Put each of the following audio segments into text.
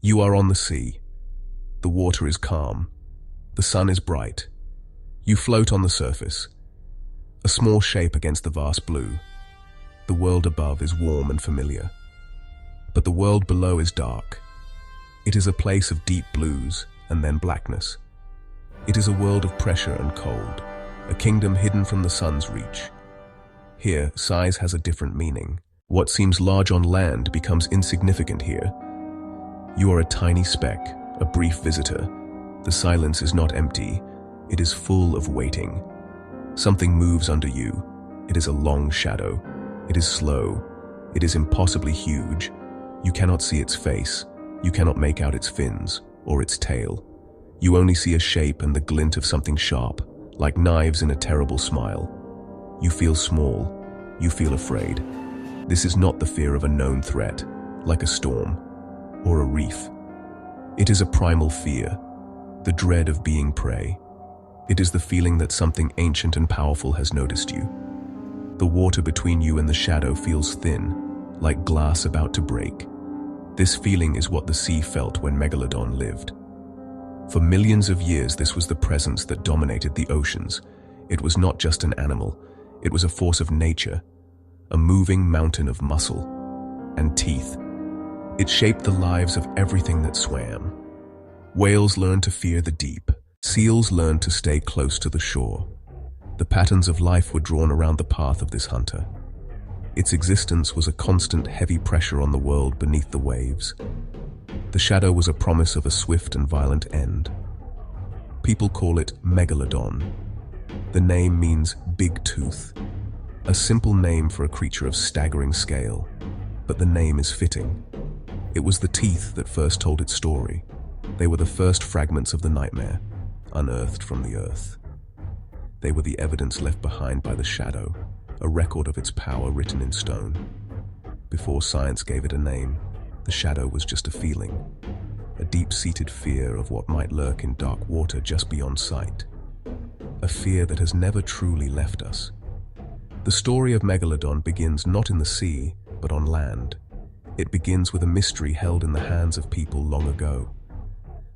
You are on the sea. The water is calm. The sun is bright. You float on the surface, a small shape against the vast blue. The world above is warm and familiar, but the world below is dark. It is a place of deep blues and then blackness. It is a world of pressure and cold, a kingdom hidden from the sun's reach. Here, size has a different meaning. What seems large on land becomes insignificant here. You are a tiny speck, a brief visitor. The silence is not empty. It is full of waiting. Something moves under you. It is a long shadow. It is slow. It is impossibly huge. You cannot see its face. You cannot make out its fins or its tail. You only see a shape and the glint of something sharp, like knives in a terrible smile. You feel small. You feel afraid. This is not the fear of a known threat, like a storm or a reef. It is a primal fear, the dread of being prey. It is the feeling that something ancient and powerful has noticed you. The water between you and the shadow feels thin, like glass about to break. This feeling is what the sea felt when Megalodon lived. For millions of years, this was the presence that dominated the oceans. It was not just an animal. It was a force of nature, a moving mountain of muscle and teeth. It shaped the lives of everything that swam. Whales learned to fear the deep. Seals learned to stay close to the shore. The patterns of life were drawn around the path of this hunter. Its existence was a constant heavy pressure on the world beneath the waves. The shadow was a promise of a swift and violent end. People call it Megalodon. The name means big tooth, a simple name for a creature of staggering scale, but the name is fitting. It was the teeth that first told its story. They were the first fragments of the nightmare, unearthed from the earth. They were the evidence left behind by the shadow, a record of its power written in stone. Before science gave it a name, the shadow was just a feeling, a deep-seated fear of what might lurk in dark water just beyond sight, a fear that has never truly left us. The story of Megalodon begins not in the sea, but on land. It begins with a mystery held in the hands of people long ago.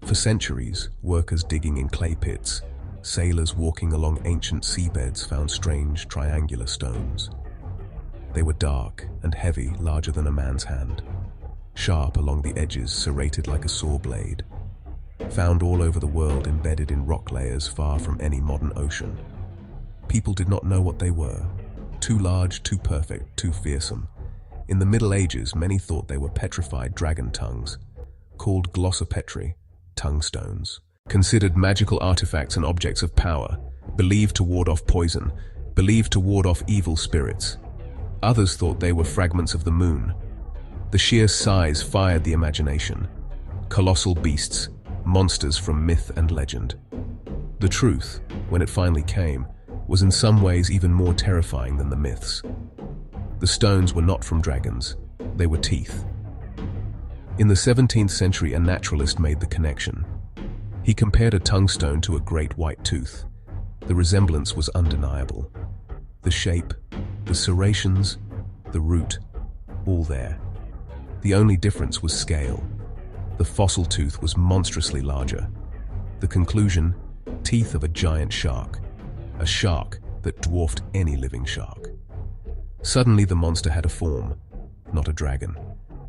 For centuries, workers digging in clay pits, sailors walking along ancient seabeds found strange triangular stones. They were dark and heavy, larger than a man's hand, sharp along the edges, serrated like a saw blade, found all over the world embedded in rock layers far from any modern ocean. People did not know what they were. Too large, too perfect, too fearsome. In the Middle Ages, many thought they were petrified dragon tongues, called glossopetri, tongue stones, considered magical artifacts and objects of power, believed to ward off poison, believed to ward off evil spirits. Others thought they were fragments of the moon. The sheer size fired the imagination. Colossal beasts, monsters from myth and legend. The truth, when it finally came, was in some ways even more terrifying than the myths. The stones were not from dragons, they were teeth. In the 17th century, a naturalist made the connection. He compared a tungstone to a great white tooth. The resemblance was undeniable. The shape, the serrations, the root, all there. The only difference was scale. The fossil tooth was monstrously larger. The conclusion, teeth of a giant shark. A shark that dwarfed any living shark. Suddenly the monster had a form, not a dragon.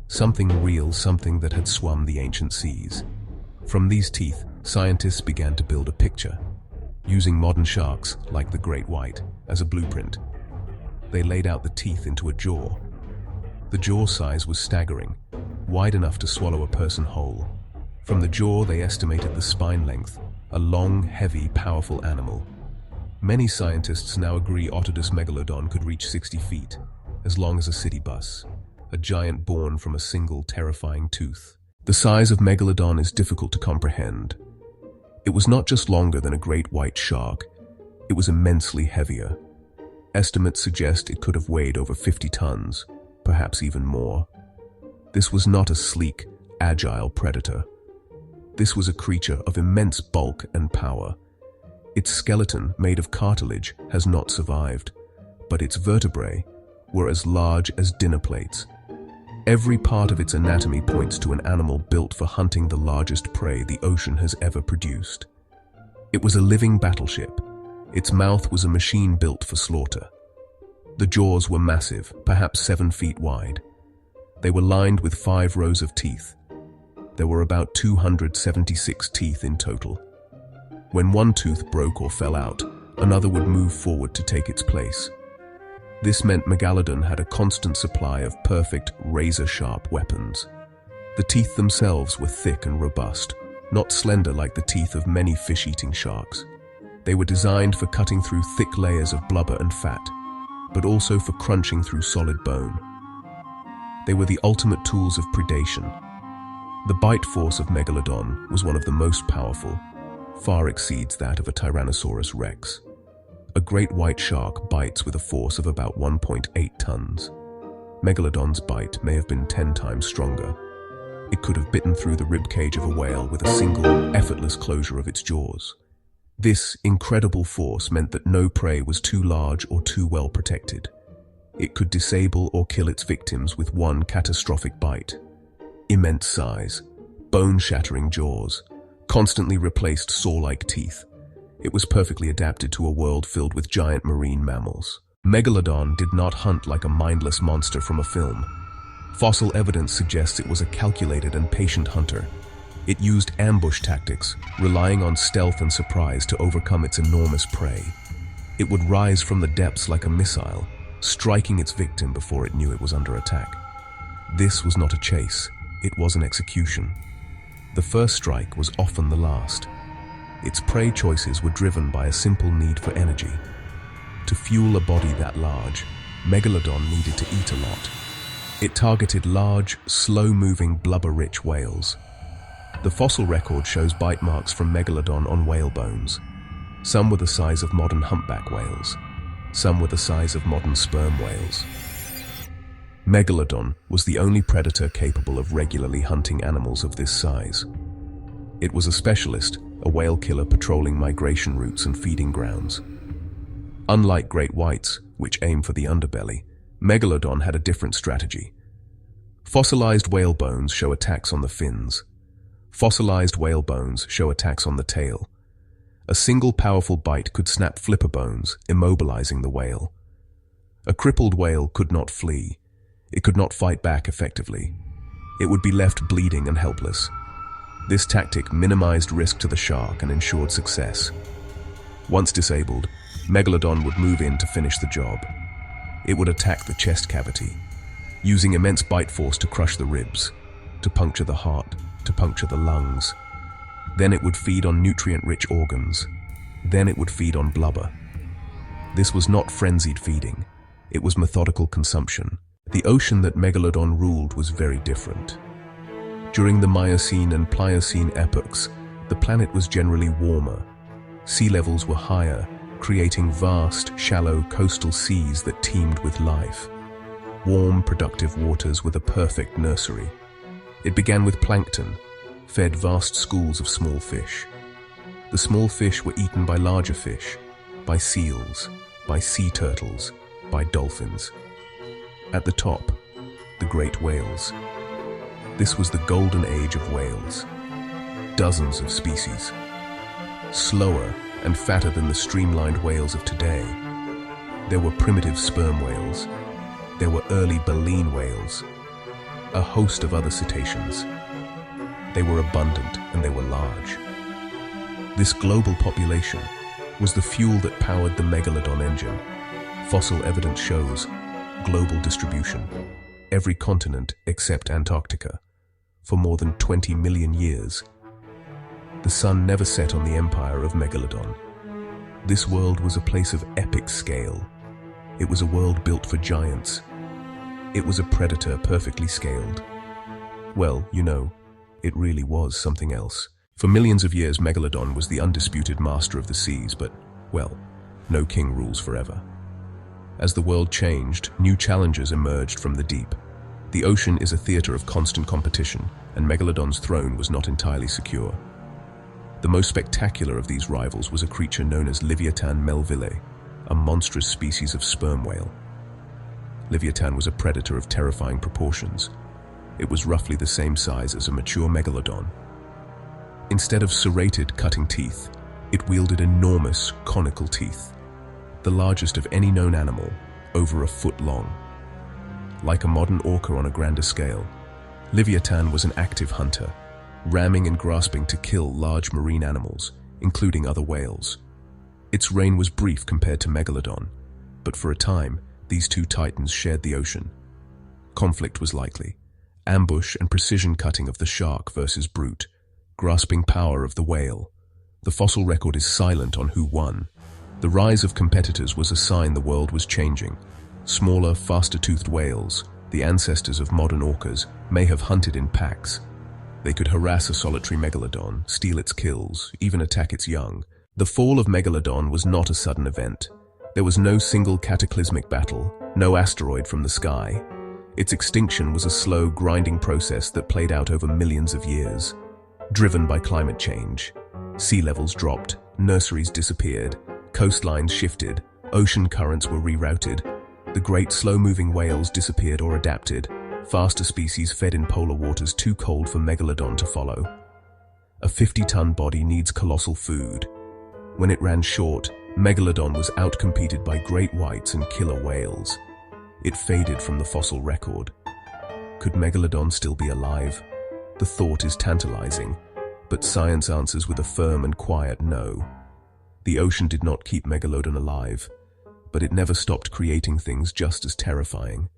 Something real, something that had swum the ancient seas. From these teeth, scientists began to build a picture, using modern sharks, like the great white, as a blueprint. They laid out the teeth into a jaw. The jaw size was staggering, wide enough to swallow a person whole. From the jaw, they estimated the spine length, a long, heavy, powerful animal. Many scientists now agree Otodus megalodon could reach 60 feet, as long as a city bus, a giant born from a single terrifying tooth. The size of Megalodon is difficult to comprehend. It was not just longer than a great white shark, it was immensely heavier. Estimates suggest it could have weighed over 50 tons, perhaps even more. This was not a sleek, agile predator. This was a creature of immense bulk and power. Its skeleton, made of cartilage, has not survived, but its vertebrae were as large as dinner plates. Every part of its anatomy points to an animal built for hunting the largest prey the ocean has ever produced. It was a living battleship. Its mouth was a machine built for slaughter. The jaws were massive, perhaps 7 feet wide. They were lined with 5 rows of teeth. There were about 276 teeth in total. When one tooth broke or fell out, another would move forward to take its place. This meant Megalodon had a constant supply of perfect, razor-sharp weapons. The teeth themselves were thick and robust, not slender like the teeth of many fish-eating sharks. They were designed for cutting through thick layers of blubber and fat, but also for crunching through solid bone. They were the ultimate tools of predation. The bite force of Megalodon was one of the most powerful, far exceeds that of a Tyrannosaurus rex. A great white shark bites with a force of about 1.8 tons. Megalodon's bite may have been 10 times stronger. It could have bitten through the ribcage of a whale with a single, effortless closure of its jaws. This incredible force meant that no prey was too large or too well protected. It could disable or kill its victims with one catastrophic bite. Immense size, bone-shattering jaws, constantly replaced saw-like teeth. It was perfectly adapted to a world filled with giant marine mammals. Megalodon did not hunt like a mindless monster from a film. Fossil evidence suggests it was a calculated and patient hunter. It used ambush tactics, relying on stealth and surprise to overcome its enormous prey. It would rise from the depths like a missile, striking its victim before it knew it was under attack. This was not a chase, it was an execution. The first strike was often the last. Its prey choices were driven by a simple need for energy. To fuel a body that large, Megalodon needed to eat a lot. It targeted large, slow-moving, blubber-rich whales. The fossil record shows bite marks from Megalodon on whale bones. Some were the size of modern humpback whales. Some were the size of modern sperm whales. Megalodon was the only predator capable of regularly hunting animals of this size. It was a specialist, a whale killer patrolling migration routes and feeding grounds. Unlike great whites, which aim for the underbelly, Megalodon had a different strategy. Fossilized whale bones show attacks on the fins. Fossilized whale bones show attacks on the tail. A single powerful bite could snap flipper bones, immobilizing the whale. A crippled whale could not flee. It could not fight back effectively. It would be left bleeding and helpless. This tactic minimized risk to the shark and ensured success. Once disabled, Megalodon would move in to finish the job. It would attack the chest cavity, using immense bite force to crush the ribs, to puncture the heart, to puncture the lungs. Then it would feed on nutrient-rich organs. Then it would feed on blubber. This was not frenzied feeding. It was methodical consumption. The ocean that Megalodon ruled was very different. During the Miocene and Pliocene epochs, the planet was generally warmer. Sea levels were higher, creating vast, shallow coastal seas that teemed with life. Warm, productive waters were the perfect nursery. It began with plankton, fed vast schools of small fish. The small fish were eaten by larger fish, by seals, by sea turtles, by dolphins. At the top, the great whales. This was the golden age of whales. Dozens of species. Slower and fatter than the streamlined whales of today. There were primitive sperm whales. There were early baleen whales. A host of other cetaceans. They were abundant and they were large. This global population was the fuel that powered the Megalodon engine. Fossil evidence shows global distribution. Every continent except Antarctica. For more than 20 million years. The sun never set on the empire of Megalodon. This world was a place of epic scale. It was a world built for giants. It was a predator perfectly scaled. Well, you know, it really was something else. For millions of years, Megalodon was the undisputed master of the seas, but, well, no king rules forever. As the world changed, new challenges emerged from the deep. The ocean is a theater of constant competition, and Megalodon's throne was not entirely secure. The most spectacular of these rivals was a creature known as Livyatan melville, a monstrous species of sperm whale. Livyatan was a predator of terrifying proportions, It was roughly the same size as a mature megalodon. Instead of serrated, cutting teeth, it wielded enormous, conical teeth, the largest of any known animal, over a foot long. Like a modern orca on a grander scale, Leviathan was an active hunter, ramming and grasping to kill large marine animals, including other whales. Its reign was brief compared to Megalodon, but for a time, these two titans shared the ocean. Conflict was likely. Ambush and precision cutting of the shark versus brute, grasping power of the whale. The fossil record is silent on who won. The rise of competitors was a sign the world was changing. Smaller, faster-toothed whales, the ancestors of modern orcas, may have hunted in packs. They could harass a solitary megalodon, steal its kills, even attack its young. The fall of Megalodon was not a sudden event. There was no single cataclysmic battle, no asteroid from the sky. Its extinction was a slow, grinding process that played out over millions of years. Driven by climate change, sea levels dropped, nurseries disappeared, coastlines shifted, ocean currents were rerouted. The great slow-moving whales disappeared or adapted. Faster species fed in polar waters too cold for Megalodon to follow. A 50-ton body needs colossal food. When it ran short, Megalodon was outcompeted by great whites and killer whales. It faded from the fossil record. Could Megalodon still be alive? The thought is tantalizing, but science answers with a firm and quiet no. The ocean did not keep Megalodon alive, but it never stopped creating things just as terrifying.